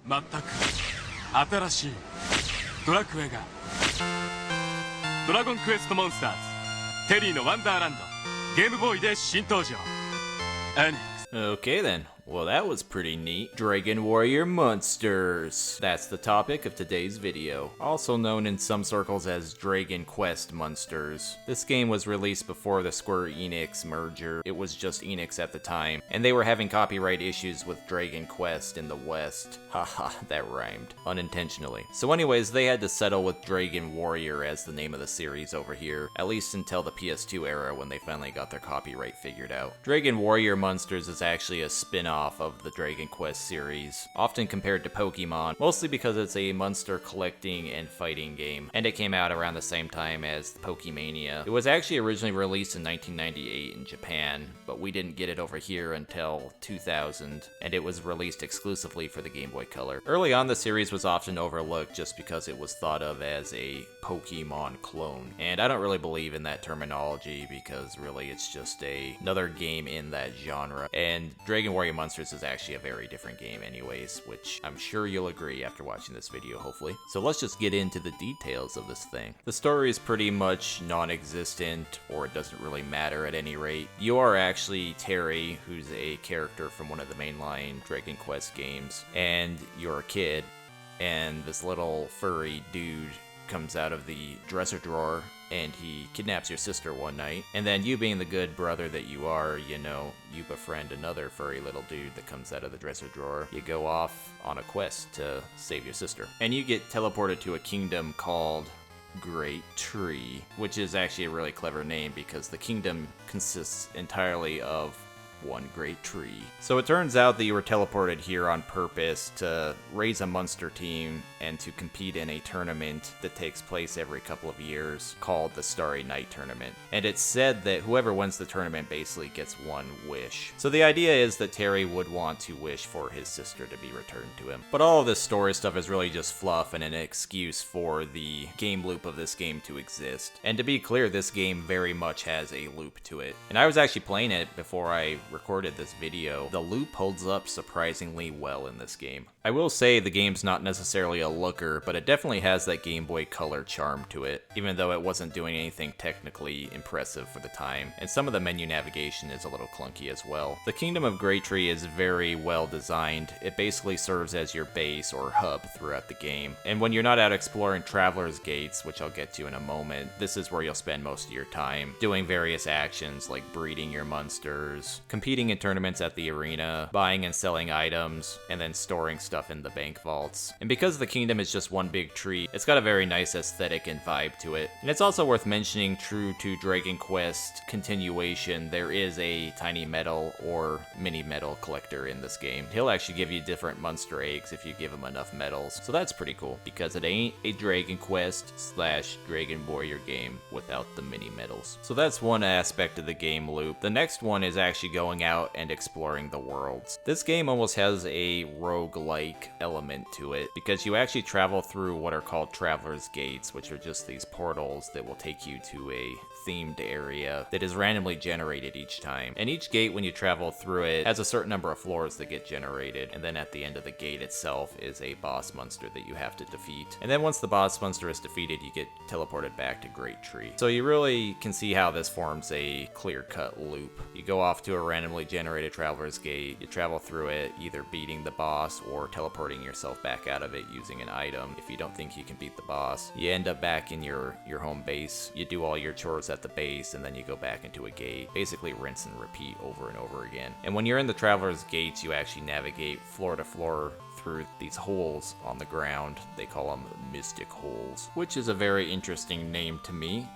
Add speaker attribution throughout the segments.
Speaker 1: 全く新しいドラクエがドラゴンクエストモンスターズテリーのワンダーランドゲームボーイで新登場。
Speaker 2: Okay then. Well, that was pretty neat. Dragon Warrior Monsters. That's the topic of today's video. Also known in some circles as Dragon Quest Monsters. This game was released before the Square Enix merger. It was just Enix at the time, and they were having copyright issues with Dragon Quest in the West. Haha, that rhymed. Unintentionally. So anyways, they had to settle with Dragon Warrior as the name of the series over here, at least until the PS2 era when they finally got their copyright figured out. Dragon Warrior Monsters is actually a spin-off of the Dragon Quest series, often compared to Pokemon, mostly because it's a monster collecting and fighting game, and it came out around the same time as Pokemania. It was actually originally released in 1998 in Japan, but we didn't get it over here until 2000, and it was released exclusively for the Game Boy Color. Early on, the series was often overlooked just because it was thought of as a Pokemon clone, and I don't really believe in that terminology because really it's just another game in that genre, and Dragon Warrior Monsters is actually a very different game anyways, which I'm sure you'll agree after watching this video, hopefully. So let's just get into the details of this thing. The story is pretty much non-existent, or it doesn't really matter at any rate. You are actually Terry, who's a character from one of the mainline Dragon Quest games, and you're a kid, and this little furry dude comes out of the dresser drawer and he kidnaps your sister one night, and then you being the good brother that you are, you befriend another furry little dude that comes out of the dresser drawer. You go off on a quest to save your sister, and you get teleported to a kingdom called Great Tree, which is actually a really clever name because the kingdom consists entirely of one great tree. So it turns out that you were teleported here on purpose to raise a monster team and to compete in a tournament that takes place every couple of years called the Starry Night Tournament. And it's said that whoever wins the tournament basically gets one wish. So the idea is that Terry would want to wish for his sister to be returned to him. But all of this story stuff is really just fluff and an excuse for the game loop of this game to exist. And to be clear, this game very much has a loop to it. And I was actually playing it before I recorded this video. The loop holds up surprisingly well in this game. I will say the game's not necessarily a looker, but it definitely has that Game Boy Color charm to it, even though it wasn't doing anything technically impressive for the time, and some of the menu navigation is a little clunky as well. The Kingdom of Great Tree is very well designed. It basically serves as your base or hub throughout the game, and when you're not out exploring Traveler's Gates, which I'll get to in a moment, this is where you'll spend most of your time, doing various actions like breeding your monsters, competing in tournaments at the arena, buying and selling items, and then storing stuff in the bank vaults. And because the kingdom is just one big tree, it's got a very nice aesthetic and vibe to it. And it's also worth mentioning, true to Dragon Quest continuation, there is a tiny metal or mini metal collector in this game. He'll actually give you different monster eggs if you give him enough medals. So that's pretty cool, because it ain't a Dragon Quest / Dragon Warrior game without the mini medals. So that's one aspect of the game loop. The next one is actually going out and exploring the worlds. This game almost has a roguelike element to it, because you actually travel through what are called Traveler's Gates, which are just these portals that will take you to a themed area that is randomly generated each time. And each gate, when you travel through it, has a certain number of floors that get generated, and then at the end of the gate itself is a boss monster that you have to defeat. And then once the boss monster is defeated, you get teleported back to Great Tree. So you really can see how this forms a clear-cut loop. You go off to a randomly generated Traveler's Gate, you travel through it, either beating the boss or teleporting yourself back out of it using an item. If you don't think you can beat the boss, you end up back in your home base, you do all your chores at the base, and then you go back into a gate. Basically rinse and repeat over and over again. And when you're in the Traveler's Gates, you actually navigate floor to floor through these holes on the ground. They call them mystic holes, which is a very interesting name to me,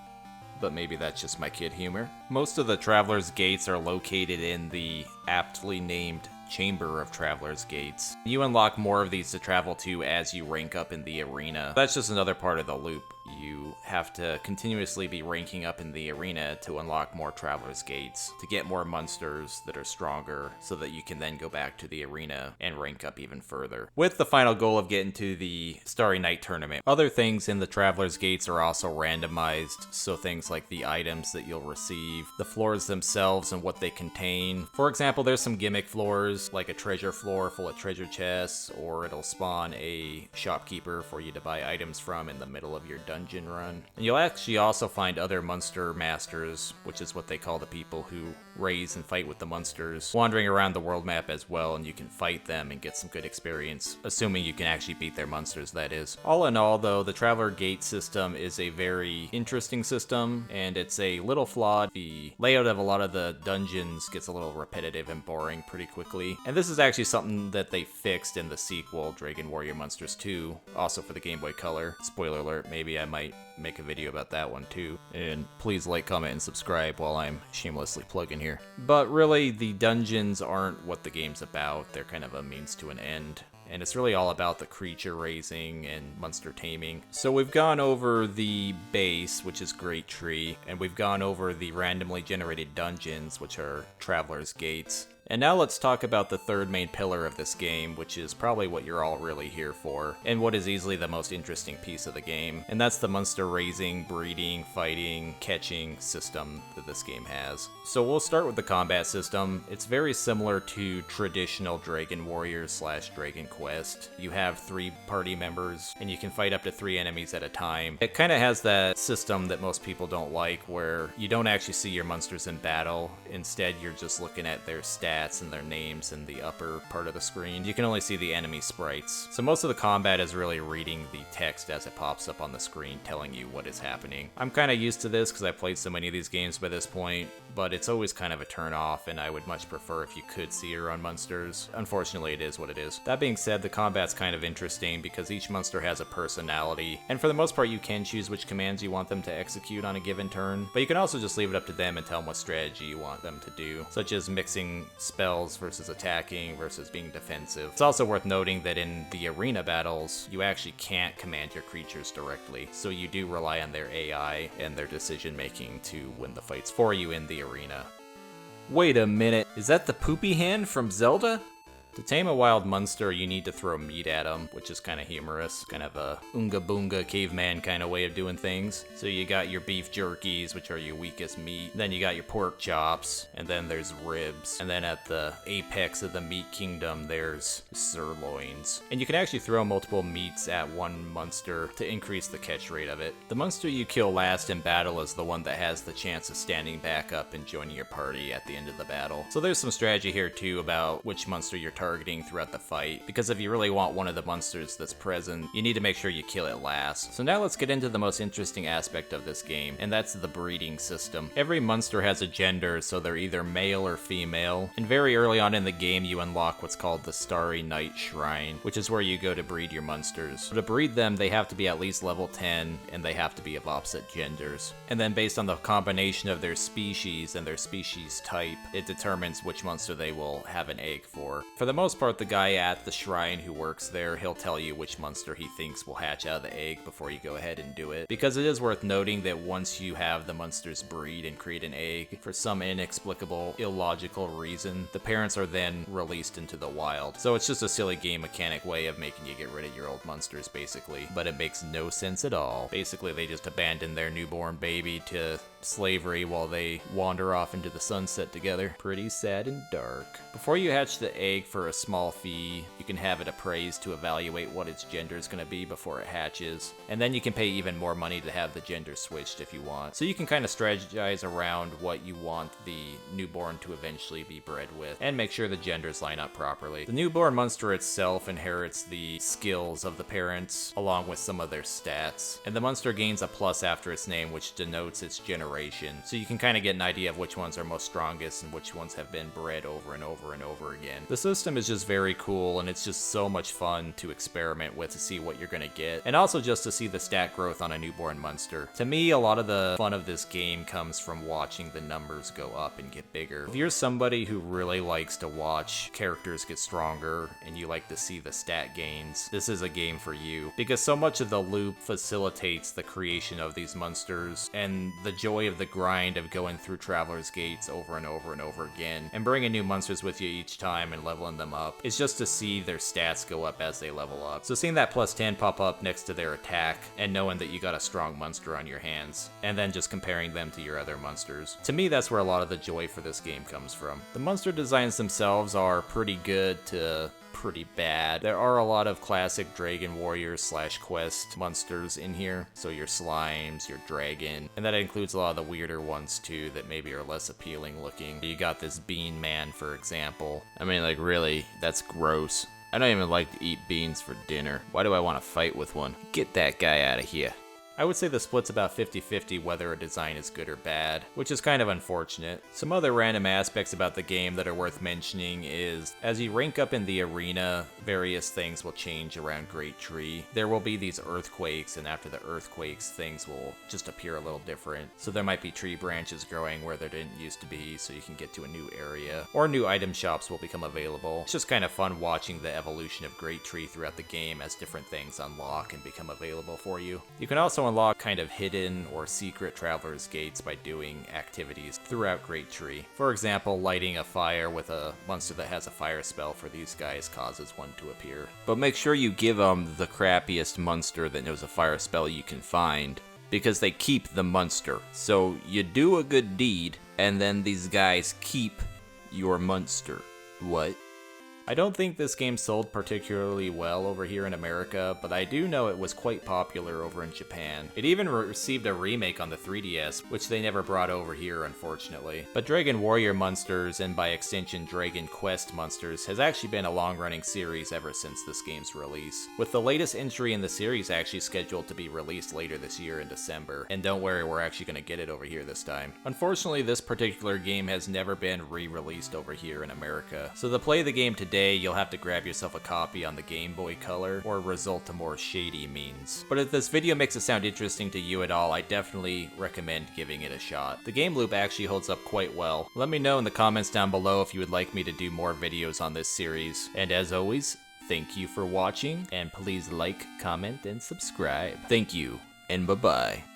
Speaker 2: but maybe that's just my kid humor. Most of the Traveler's Gates are located in the aptly named Chamber of Traveler's Gates. You unlock more of these to travel to as you rank up in the arena. That's just another part of the loop. you have to continuously be ranking up in the arena to unlock more Traveler's Gates, to get more monsters that are stronger, so that you can then go back to the arena and rank up even further, with the final goal of getting to the Starry Night tournament. Other things in the Traveler's Gates are also randomized, so things like the items that you'll receive, the floors themselves and what they contain. For example, there's some gimmick floors, like a treasure floor full of treasure chests, or it'll spawn a shopkeeper for you to buy items from in the middle of your dungeon run. And you'll actually also find other monster masters, which is what they call the people who raise and fight with the monsters, wandering around the world map as well, and you can fight them and get some good experience, assuming you can actually beat their monsters, that is. All in all, though, the Traveler Gate system is a very interesting system, and it's a little flawed. The layout of a lot of the dungeons gets a little repetitive and boring pretty quickly, and this is actually something that they fixed in the sequel, Dragon Warrior Monsters 2, also for the Game Boy Color. Spoiler alert, maybe I might make a video about that one too. And please like, comment, and subscribe while I'm shamelessly plugging here. But really, the dungeons aren't what the game's about. They're kind of a means to an end. And it's really all about the creature raising and monster taming. So we've gone over the base, which is Great Tree, and we've gone over the randomly generated dungeons, which are Traveler's Gates. And now let's talk about the third main pillar of this game, which is probably what you're all really here for, and what is easily the most interesting piece of the game, and that's the monster raising, breeding, fighting, catching system that this game has. So we'll start with the combat system. It's very similar to traditional Dragon Warrior / Dragon Quest. You have 3 party members, and you can fight up to 3 enemies at a time. It kind of has that system that most people don't like, where you don't actually see your monsters in battle. Instead, you're just looking at their stats and their names in the upper part of the screen. You can only see the enemy sprites. So most of the combat is really reading the text as it pops up on the screen telling you what is happening. I'm kind of used to this because I've played so many of these games by this point, but it's always kind of a turn off, and I would much prefer if you could see your own monsters. Unfortunately, it is what it is. That being said, the combat's kind of interesting because each monster has a personality, and for the most part you can choose which commands you want them to execute on a given turn, but you can also just leave it up to them and tell them what strategy you want them to do, such as mixing spells versus attacking versus being defensive. It's also worth noting that in the arena battles, you actually can't command your creatures directly, so you do rely on their AI and their decision making to win the fights for you in the arena. Wait a minute, is that the poopy hand from Zelda? To tame a wild monster, you need to throw meat at them, which is kind of humorous, kind of a Oonga Boonga caveman kind of way of doing things. So you got your beef jerkies, which are your weakest meat, then you got your pork chops, and then there's ribs, and then at the apex of the meat kingdom, there's sirloins. And you can actually throw multiple meats at one monster to increase the catch rate of it. The monster you kill last in battle is the one that has the chance of standing back up and joining your party at the end of the battle. So there's some strategy here too about which monster you're targeting throughout the fight, because if you really want one of the monsters that's present, you need to make sure you kill it last. So now let's get into the most interesting aspect of this game, and that's the breeding system. Every monster has a gender, so they're either male or female, and very early on in the game you unlock what's called the Starry Night Shrine, which is where you go to breed your monsters. So to breed them, they have to be at least level 10, and they have to be of opposite genders. And then based on the combination of their species and their species type, it determines which monster they will have an egg for. For the most part, the guy at the shrine who works there, he'll tell you which monster he thinks will hatch out of the egg before you go ahead and do it. Because it is worth noting that once you have the monsters breed and create an egg, for some inexplicable, illogical reason, the parents are then released into the wild. So it's just a silly game mechanic way of making you get rid of your old monsters, basically. But it makes no sense at all. Basically, they just abandon their newborn baby to slavery while they wander off into the sunset together. Pretty sad and dark. Before you hatch the egg for a small fee, you can have it appraised to evaluate what its gender is going to be before it hatches, and then you can pay even more money to have the gender switched if you want. So you can kind of strategize around what you want the newborn to eventually be bred with, and make sure the genders line up properly. The newborn monster itself inherits the skills of the parents, along with some of their stats, and the monster gains a plus after its name, which denotes its generation generation, so you can kind of get an idea of which ones are most strongest and which ones have been bred over and over and over again. The system is just very cool, and it's just so much fun to experiment with to see what you're gonna get, and also just to see the stat growth on a newborn monster. To me, a lot of the fun of this game comes from watching the numbers go up and get bigger. If you're somebody who really likes to watch characters get stronger and you like to see the stat gains, this is a game for you, because so much of the loop facilitates the creation of these monsters and the joy of the grind of going through Traveler's Gates over and over and over again and bringing new monsters with you each time and leveling them up. It's just to see their stats go up as they level up. So seeing that plus 10 pop up next to their attack and knowing that you got a strong monster on your hands, and then just comparing them to your other monsters. To me, that's where a lot of the joy for this game comes from. The monster designs themselves are pretty good to pretty bad. There are a lot of classic Dragon Warrior / Quest monsters in here, so your slimes, your dragon, and that includes a lot of the weirder ones too that maybe are less appealing looking. You got this Bean Man, for example. I mean, like, really, that's gross. I don't even like to eat beans for dinner. Why do I want to fight with one? Get that guy out of here. I would say the split's about 50-50 whether a design is good or bad, which is kind of unfortunate. Some other random aspects about the game that are worth mentioning is, as you rank up in the arena, various things will change around Great Tree. There will be these earthquakes, and after the earthquakes, things will just appear a little different. So there might be tree branches growing where there didn't used to be, so you can get to a new area. Or new item shops will become available. It's just kind of fun watching the evolution of Great Tree throughout the game as different things unlock and become available for you. You can also unlock kind of hidden or secret Traveler's Gates by doing activities throughout Great Tree. For example, lighting a fire with a monster that has a fire spell for these guys causes one to appear. But make sure you give them the crappiest monster that knows a fire spell you can find, because they keep the monster. So you do a good deed, and then these guys keep your monster. What? I don't think this game sold particularly well over here in America, but I do know it was quite popular over in Japan. It even received a remake on the 3DS, which they never brought over here, unfortunately. But Dragon Warrior Monsters, and by extension Dragon Quest Monsters, has actually been a long-running series ever since this game's release, with the latest entry in the series actually scheduled to be released later this year in December. And don't worry, we're actually going to get it over here this time. Unfortunately, this particular game has never been re-released over here in America, so to play the game today, you'll have to grab yourself a copy on the Gameboy Color or resort to more shady means. But if this video makes it sound interesting to you at all, I definitely recommend giving it a shot. The game loop actually holds up quite well. Let me know in the comments down below if you would like me to do more videos on this series. And as always, thank you for watching, and please like, comment, and subscribe. Thank you, and bye-bye.